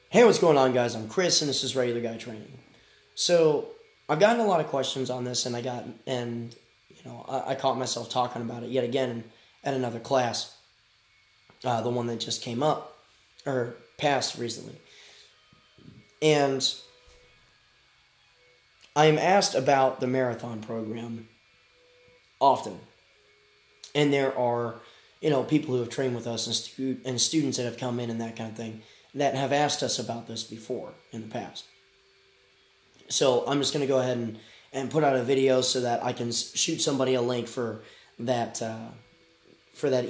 Hey, what's going on, guys? I'm Chris, and this is Regular Guy Training. So, I've gotten a lot of questions on this, and I caught myself talking about it yet again at another class, the one that just came up or passed recently, and I'm asked about the marathon program often, and there are people who have trained with us and students that have come in and that kind of thing that have asked us about this before in the past. So I'm just going to go ahead and put out a video so that I can shoot somebody a link for that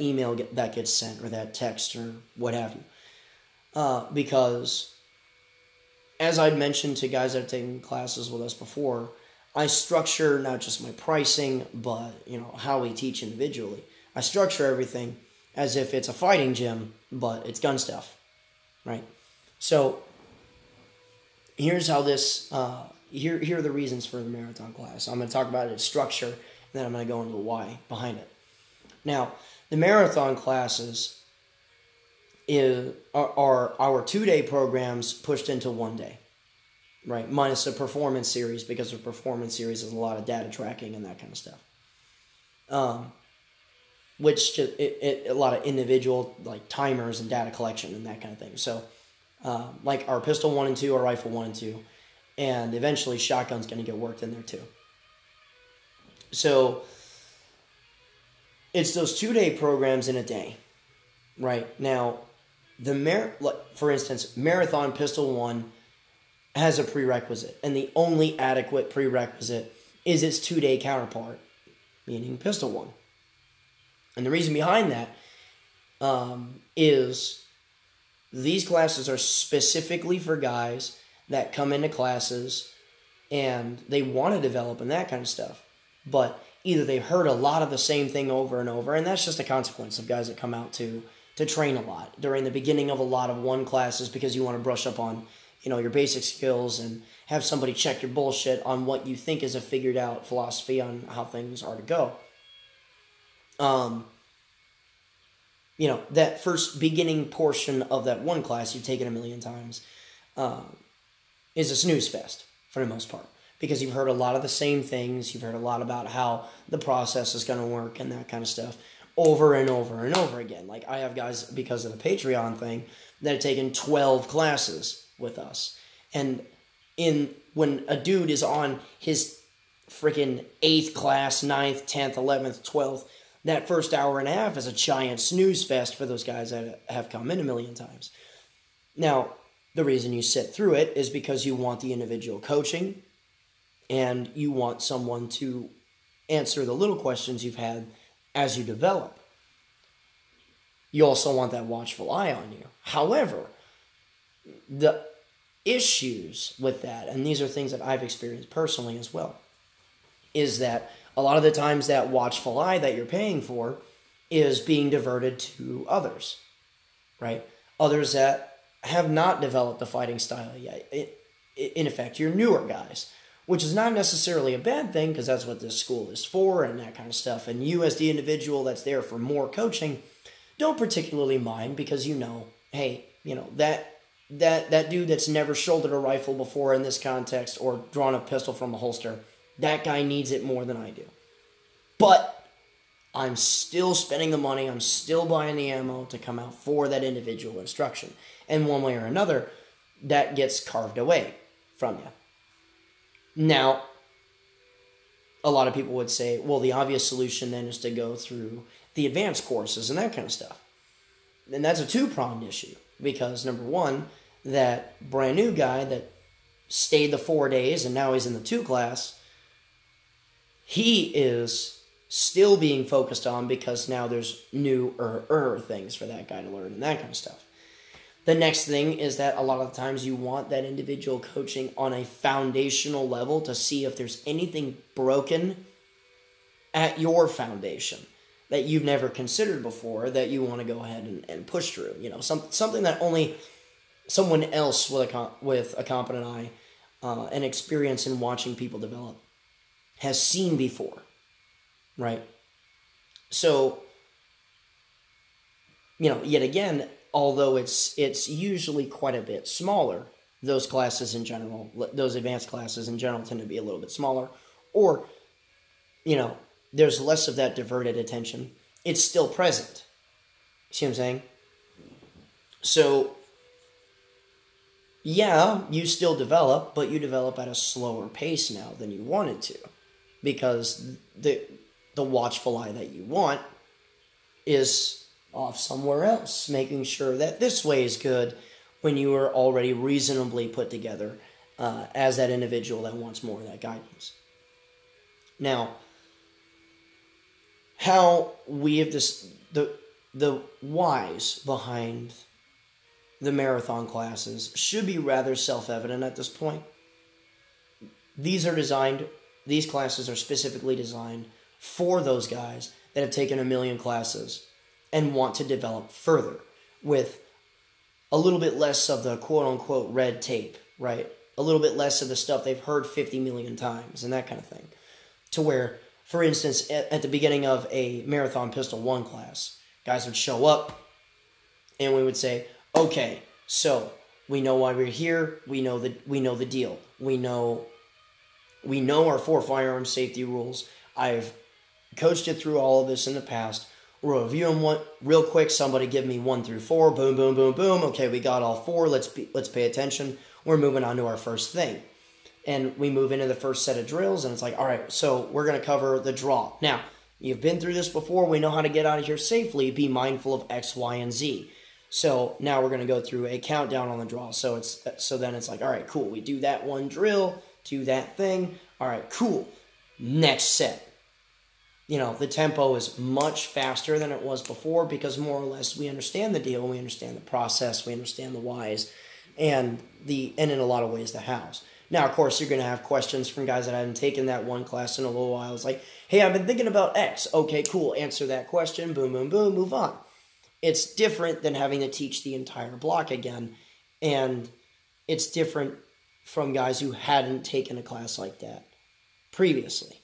email that gets sent or that text or what have you. Because as I'd mentioned to guys that have taken classes with us before, I structure not just my pricing, but how we teach individually. I structure everything as if it's a fighting gym, but it's gun stuff. Right, so here's how this. Here are the reasons for the marathon class. I'm going to talk about its structure, and then I'm going to go into the why behind it. Now, the marathon classes are our 2-day programs pushed into 1 day, right? Minus the performance series, because the performance series is a lot of data tracking and that kind of stuff. Which a lot of individual like timers and data collection and that kind of thing. So, like our pistol 1 and 2, or rifle 1 and 2, and eventually shotgun's going to get worked in there too. So, it's those 2-day programs in a day, right? Now, for instance, marathon pistol 1 has a prerequisite, and the only adequate prerequisite is its 2-day counterpart, meaning pistol 1. And the reason behind that is these classes are specifically for guys that come into classes and they want to develop and that kind of stuff. But either they've heard a lot of the same thing over and over, and that's just a consequence of guys that come out to train a lot during the beginning of a lot of one classes, because you want to brush up on your basic skills and have somebody check your bullshit on what you think is a figured out philosophy on how things are to go. That first beginning portion of that one class you've taken a million times is a snooze fest for the most part, because you've heard a lot of the same things. You've heard a lot about how the process is going to work and that kind of stuff over and over and over again. Like, I have guys, because of the Patreon thing, that have taken 12 classes with us. And when a dude is on his freaking 8th class, 9th, 10th, 11th, 12th, that first hour and a half is a giant snooze fest for those guys that have come in a million times. Now, the reason you sit through it is because you want the individual coaching, and you want someone to answer the little questions you've had as you develop. You also want that watchful eye on you. However, the issues with that, and these are things that I've experienced personally as well, is that a lot of the times that watchful eye that you're paying for is being diverted to others, right? Others that have not developed the fighting style yet. In effect, you're newer guys, which is not necessarily a bad thing, because that's what this school is for and that kind of stuff. And you, as the individual that's there for more coaching, don't particularly mind, because hey, that dude that's never shouldered a rifle before in this context or drawn a pistol from a holster, that guy needs it more than I do. But I'm still spending the money, I'm still buying the ammo to come out for that individual instruction. And one way or another, that gets carved away from you. Now, a lot of people would say, well, the obvious solution then is to go through the advanced courses and that kind of stuff. And that's a two-pronged issue, because number one, that brand new guy that stayed the 4 days and now he's in the 2 class, he is still being focused on, because now there's newer things for that guy to learn and that kind of stuff. The next thing is that a lot of the times you want that individual coaching on a foundational level to see if there's anything broken at your foundation that you've never considered before that you want to go ahead and push through. Something that only someone else with a competent eye and experience in watching people develop has seen before, right? So, yet again, although it's usually quite a bit smaller. Those classes in general, those advanced classes in general tend to be a little bit smaller, or, there's less of that diverted attention. It's still present. See what I'm saying? So, yeah, you still develop, but you develop at a slower pace now than you wanted to, because the watchful eye that you want is off somewhere else, making sure that this way is good when you are already reasonably put together as that individual that wants more of that guidance. Now, how we have this, the whys behind the marathon classes should be rather self-evident at this point. These classes are specifically designed for those guys that have taken 1 million classes and want to develop further with a little bit less of the quote-unquote red tape, right? A little bit less of the stuff they've heard 50 million times and that kind of thing. To where, for instance, at the beginning of a Marathon Pistol 1 class, guys would show up and we would say, okay, so we know why we're here. We know the deal. We know our 4 firearm safety rules. I've coached you through all of this in the past. We'll review them real quick. Somebody give me 1 through 4. Boom, boom, boom, boom. Okay, we got all 4. Let's pay attention. We're moving on to our first thing. And we move into the first set of drills, and it's like, all right, so we're going to cover the draw. Now, you've been through this before. We know how to get out of here safely. Be mindful of X, Y, and Z. So now we're going to go through a countdown on the draw. So then it's like, all right, cool. We do that one drill, do that thing. All right, cool. Next set. The tempo is much faster than it was before because more or less we understand the deal, we understand the process, we understand the whys, and in a lot of ways the hows. Now, of course, you're going to have questions from guys that haven't taken that one class in a little while. It's like, hey, I've been thinking about X. Okay, cool. Answer that question. Boom, boom, boom. Move on. It's different than having to teach the entire block again, and it's different from guys who hadn't taken a class like that previously.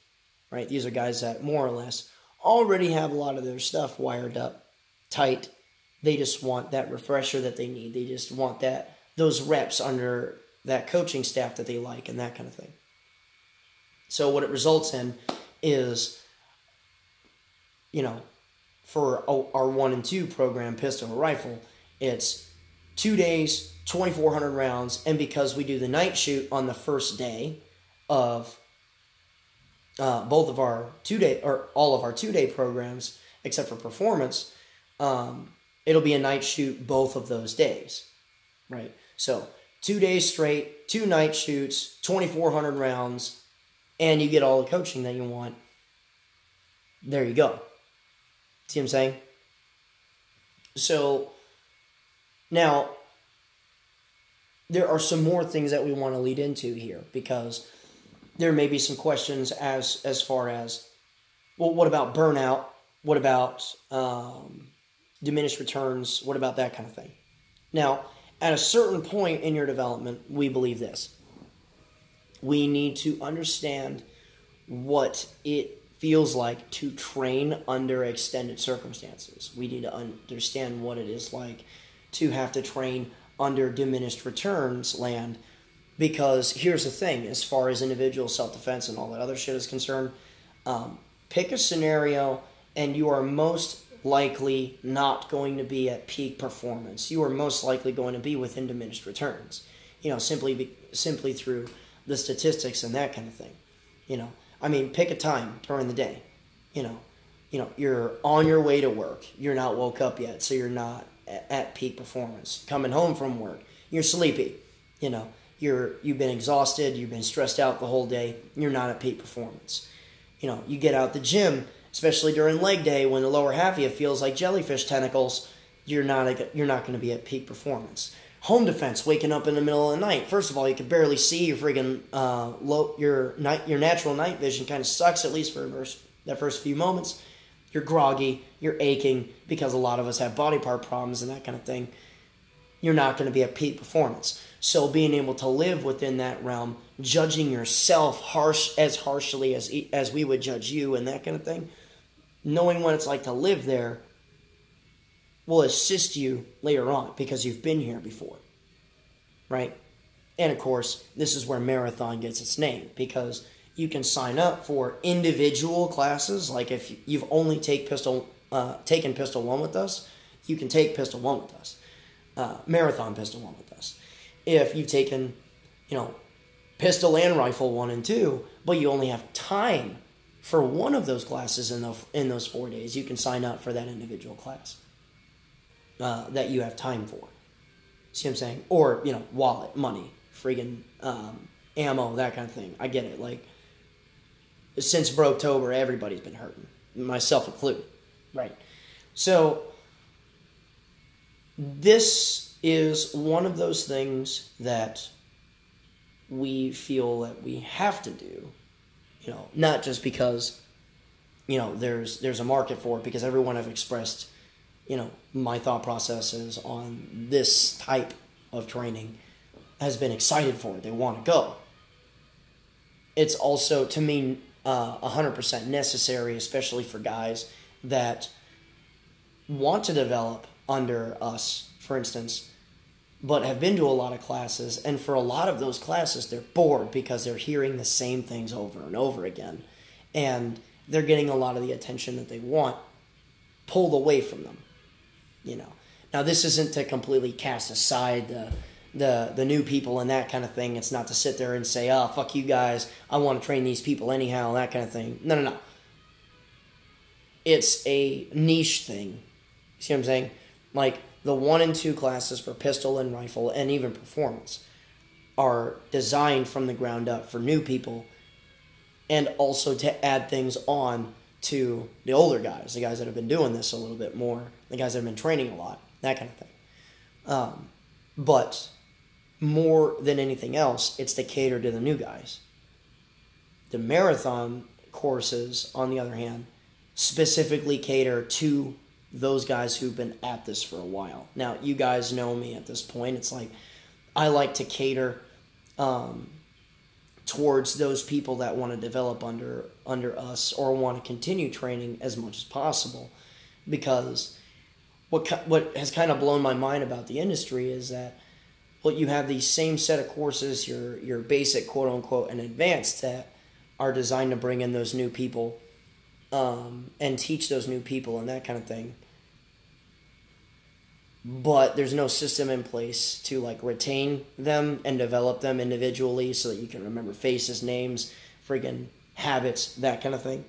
Right? These are guys that more or less already have a lot of their stuff wired up tight. They just want that refresher that they need. They just want those reps under that coaching staff that they like and that kind of thing. So what it results in is, for our 1 and 2 program, pistol or rifle, it's 2 days, 2,400 rounds, and because we do the night shoot on the first day of both of our 2-day, or all of our 2-day programs, except for performance, it'll be a night shoot both of those days, right? So 2 days straight, 2 night shoots, 2,400 rounds, and you get all the coaching that you want. There you go. See what I'm saying? So now there are some more things that we want to lead into here, because there may be some questions as far as, well, what about burnout? What about diminished returns? What about that kind of thing? Now, at a certain point in your development, we believe this. We need to understand what it feels like to train under extended circumstances. We need to understand what it is like to have to train under diminished returns land. Because here's the thing, as far as individual self-defense and all that other shit is concerned, pick a scenario and you are most likely not going to be at peak performance. You are most likely going to be within diminished returns, simply through the statistics and that kind of thing. Pick a time during the day. You're on your way to work. You're not woke up yet, so you're not at peak performance. Coming home from work, you're sleepy. You've been exhausted, you've been stressed out the whole day, you're not at peak performance. You get out the gym, especially during leg day when the lower half of you feels like jellyfish tentacles, you're not going to be at peak performance. Home defense, waking up in the middle of the night. First of all, you can barely see your friggin' your natural night vision kind of sucks, at least for that first few moments. You're groggy, you're aching, because a lot of us have body part problems and that kind of thing. You're not going to be at peak performance. So being able to live within that realm, judging yourself harshly as we would judge you and that kind of thing, knowing what it's like to live there will assist you later on because you've been here before, right? And of course, this is where marathon gets its name, because you can sign up for individual classes. Like if you've only taken Pistol 1 with us, you can take Pistol 1 with us, Marathon Pistol 1 with us. If you've taken, Pistol and Rifle 1 and 2, but you only have time for one of those classes in those 4 days, you can sign up for that individual class that you have time for. See what I'm saying? Or, wallet, money, friggin' ammo, that kind of thing. I get it. Like, since Brotober, everybody's been hurting, myself included, right? So, this is one of those things that we feel that we have to do, not just because, there's a market for it, because everyone have expressed, my thought processes on this type of training has been excited for it. They want to go. It's also, to me, 100% necessary, especially for guys that want to develop under us, for instance, but have been to a lot of classes, and for a lot of those classes, they're bored because they're hearing the same things over and over again, and they're getting a lot of the attention that they want pulled away from them, Now, this isn't to completely cast aside the new people and that kind of thing. It's not to sit there and say, oh, fuck you guys, I want to train these people anyhow, that kind of thing. No. It's a niche thing. See what I'm saying? Like, the 1 and 2 classes for pistol and rifle, and even performance, are designed from the ground up for new people, and also to add things on to the older guys, the guys that have been doing this a little bit more, the guys that have been training a lot, that kind of thing. But more than anything else, it's to cater to the new guys. The marathon courses, on the other hand, specifically cater to those guys who've been at this for a while. Now, you guys know me at this point. It's like, I like to cater towards those people that want to develop under us, or want to continue training as much as possible. Because what has kind of blown my mind about the industry is that, well, you have these same set of courses, your basic, quote-unquote, and advanced, that are designed to bring in those new people and teach those new people and that kind of thing. But there's no system in place to, like, retain them and develop them individually so that you can remember faces, names, friggin' habits, that kind of thing.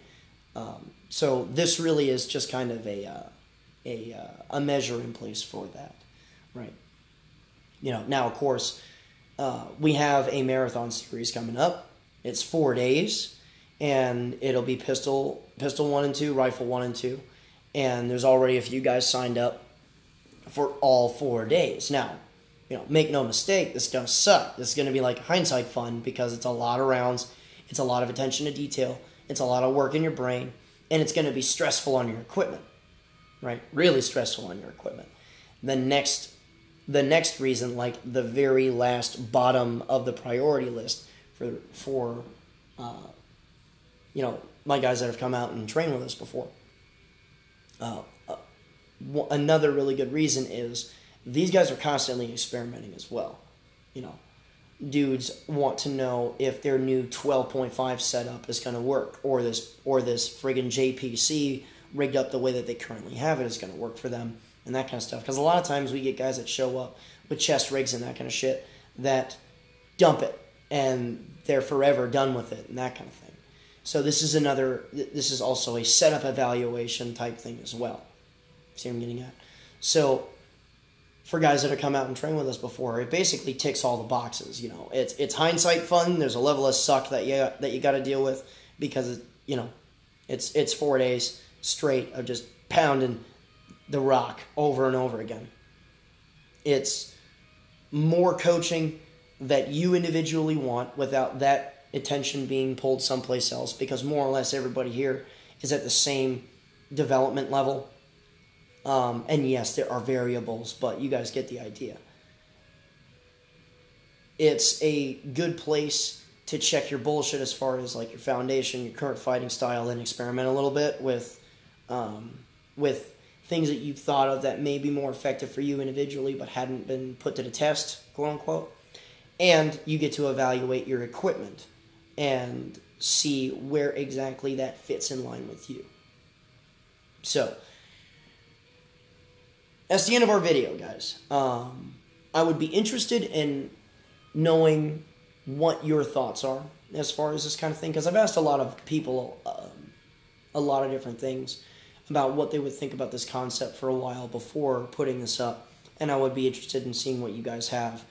So this really is just kind of a measure in place for that, right? Now, of course, we have a marathon series coming up. It's 4 days, and it'll be pistol 1 and 2, rifle 1 and 2, and there's already a few guys signed up for all 4 days. Now, make no mistake, this is going to suck. This is going to be like hindsight fun, because it's a lot of rounds, it's a lot of attention to detail, it's a lot of work in your brain, and it's going to be stressful on your equipment, right? Really stressful on your equipment. The next reason, like the very last bottom of the priority list for my guys that have come out and trained with us before, another really good reason is these guys are constantly experimenting as well. Dudes want to know if their new 12.5 setup is going to work, or this friggin' JPC rigged up the way that they currently have it is going to work for them, and that kind of stuff. Because a lot of times we get guys that show up with chest rigs and that kind of shit that dump it, and they're forever done with it, and that kind of thing. So this is also a setup evaluation type thing as well. See what I'm getting at? So for guys that have come out and trained with us before, it basically ticks all the boxes. It's hindsight fun. There's a level of suck that you got to deal with, because it's 4 days straight of just pounding the rock over and over again. It's more coaching that you individually want, without that attention being pulled someplace else, because more or less everybody here is at the same development level. And yes, there are variables, but you guys get the idea. It's a good place to check your bullshit as far as like your foundation, your current fighting style, and experiment a little bit with things that you've thought of that may be more effective for you individually but hadn't been put to the test, quote unquote. And you get to evaluate your equipment and see where exactly that fits in line with you. So, that's the end of our video, guys. I would be interested in knowing what your thoughts are as far as this kind of thing, because I've asked a lot of people a lot of different things about what they would think about this concept for a while before putting this up, and I would be interested in seeing what you guys have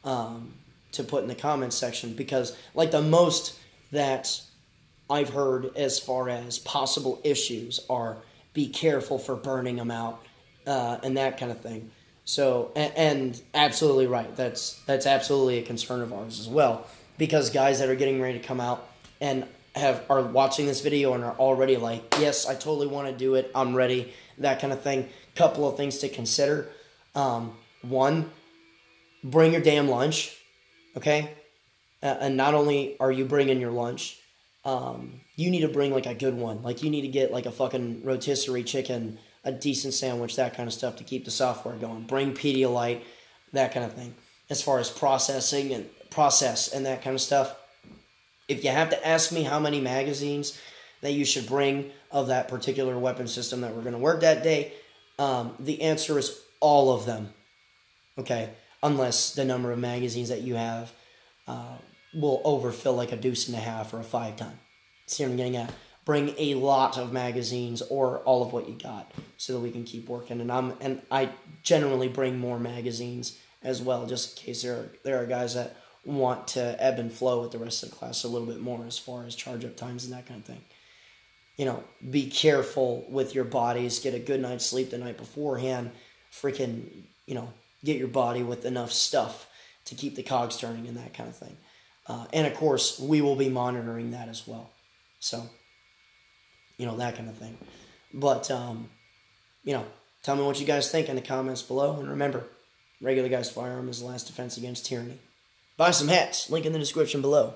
to put in the comments section, because like the most that I've heard as far as possible issues are be careful for burning them out and that kind of thing. So, and absolutely right, that's absolutely a concern of ours as well, because guys that are getting ready to come out and are watching this video and are already like, yes, I totally want to do it, I'm ready, that kind of thing. Couple of things to consider. One, bring your damn lunch, okay? And not only are you bringing your lunch, you need to bring like a good one. Like you need to get like a fucking rotisserie chicken, a decent sandwich, that kind of stuff to keep the software going. Bring Pedialyte, that kind of thing. As far as process and that kind of stuff, if you have to ask me how many magazines that you should bring of that particular weapon system that we're going to work that day, the answer is all of them. Okay, unless the number of magazines that you have will overfill like a deuce and a half or a 5-ton. See what I'm getting at? Bring a lot of magazines or all of what you got so that we can keep working. And I generally bring more magazines as well, just in case there are guys that want to ebb and flow with the rest of the class a little bit more as far as charge up times and that kind of thing. You know, be careful with your bodies. Get a good night's sleep the night beforehand. Freaking, you know, get your body with enough stuff to keep the cogs turning and that kind of thing. And of course, we will be monitoring that as well. So, you know, that kind of thing. But, you know, tell me what you guys think in the comments below. And remember, regular guy's firearm is the last defense against tyranny. Buy some hats. Link in the description below.